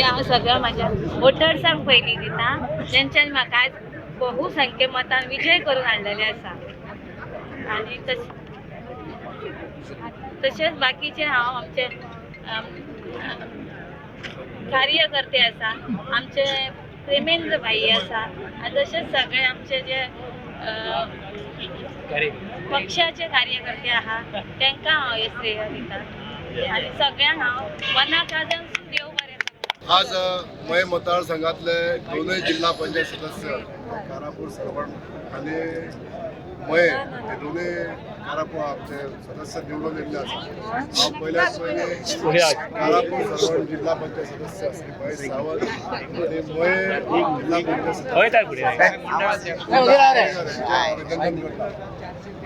हांव सगळ्या म्हाज्या वोटर्सांक पयली दिता जेंच्यान म्हाका आज बहुसंख्य मतान विजय करून हाडलेले आसा आनी तशेंच बाकीचे हांव आमचे कार्यकर्ते आसा आमचे प्रेमेंद्र भाई आसा आनी तशेंच सगळे आमचे जे पक्षाचे कार्यकर्ते आहा तांकां हांव हे श्रेय दिता आनी सगळ्यांक हांव मनाक आजून देव बरें करूं। आज मय मतदारसंघातले दोनूय जिल्हा पंचायत सदस्य कारापूर सरवण आणि मय हे दोन्ही कारापूर आमचे सदस्य निवडून येयल्ले आसा। हांव पयल्याच पयली कारापूर सरवण जिल्हा पंचायत सदस्य श्री महेश सावंत आणि मय जिल्हा पंचायत अभिनंदन करता।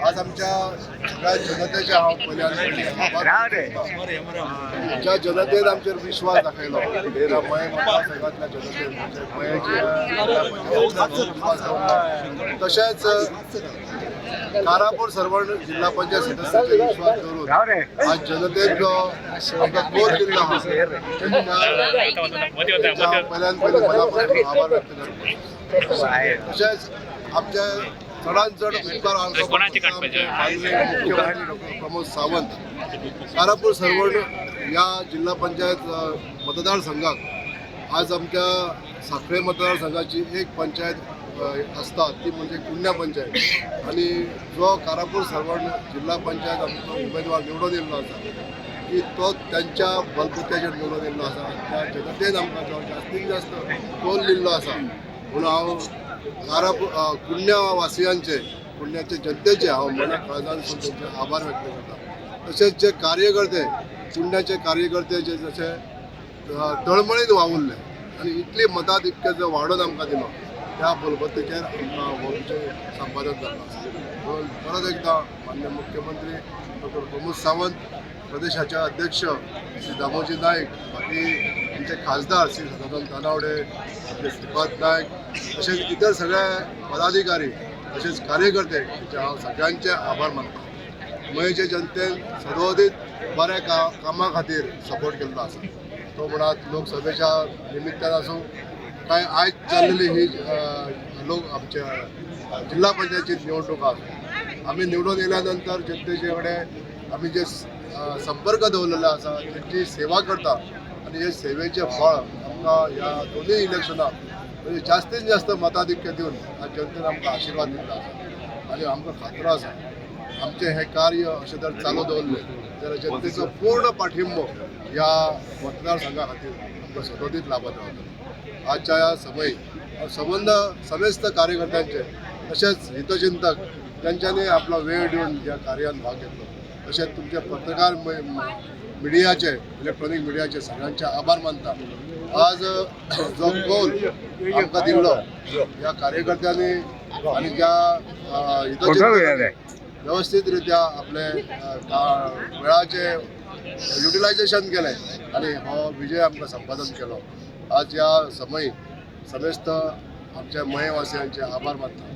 आज आमच्या सगळ्या जनतेचे हांव पयल्यान ज्या जनतेन आमचेर विश्वास दाखयलो त्या मय मतदारसंघातल्या जनतेन मयाची तशेंच कारापूर सरवण जिल्हा पंचायत सदस्याचे विश्वास दवरून आज जनतेन जो आमकां कोल दिल्लो आहा पयल्यान पयली मनापासून आभार व्यक्त करता। तशेंच आमचे चडांत चड उपकार मुख्यमंत्री डॉक्टर प्रमोद सावंत कारापूर सरवण या जिल्हा पंचायत मतदारसंघाक आज आमच्या साखळे मतदारसंघाची एक पंचायत आसता ती म्हणजे कुंड्या पंचायत आणि जो कारापूर सरवण जिल्हा पंचायत आमचो उमेदवार निवडून येयल्लो आसा की तो त्यांच्या बलबुत्याचेर निवडून येयल्लो आसा त्या जनतेन आमकां जो जास्तीत जास्त कौल दिल्लो आसा म्हणून हांव कारापूर कुंड्या वासियांचे कुंड्याचे जनतेचे हांव मना काळजांतसून त्यांचे आभार व्यक्त करता। तशेंच जे कार्यकर्ते कुंड्याचे कार्यकर्ते जे जशे तळमळीन वावुरले आनी इतली मतां इतके जो वाडोवन आमकां दिलो त्या बलबत्तेचेर आमकां हो विजय संपादन जाल्लो आसा। म्हणून परत एकदां माननीय मुख्यमंत्री डॉक्टर प्रमोद सावंत प्रदेशाचे अध्यक्ष श्री दामोजी नायक बाकी आमचे खासदार श्री सदानंद तानावडे श्रीपाद नायक तशेंच इतर सगळे पदाधिकारी तशेंच कार्यकर्ते हांचे हांव सगळ्यांचे आभार मानता। मयचे जनतेन सदोदीत बऱ्या कामा खातीर सपोर्ट केल्लो आसा तो म्हणात लोकसभेच्या निमित्तान आसूं काय आयज जाल्लेली ही लोक आमच्या जिल्हा पंचायतीची निवडणूक आसा आमी निवडून येयल्या नंतर जनतेचे कडेन आमी जे संपर्क दवरलेले आसा तेंची सेवा करता आनी हे सेवेचे फळ आमकां ह्या दोनूय इलेक्शनाक म्हणजे जास्तीत जास्त मताधिक्य दिवन आज जनतेन आमकां आशिर्वाद दिल्लो आसा आनी आमकां खात्रो आसा आमचे हे कार्य अशें जर चालू दवरले जाल्यार जनतेचो पूर्ण पाठिंबो ह्या मतदारसंघा खातीर आमकां सदोदीत लाभत रावतलो। आजच्या ह्या समयी संबंध समेस्त कार्यकर्त्यांचे तशेंच हितचिंतक त्यांच्यानी आपला वेळ दिवन ह्या कार्यान भाग घेतलो तशेंच तुमचे पत्रकार मिडियाचे इलेक्ट्रॉनिक मिडियाचे सगळ्यांचे आभार मानता। आज जो कौल आमकां दिल्लो ह्या कार्यकर्त्यांनी आनी ज्या व्यवस्थित रित्या आपले वेळाचे युटिलायझेशन केले आनी हो विजय आमकां संपादन केलो। आज ह्या समयी समेस्त आमच्या मयवासियांचे आभार मानता।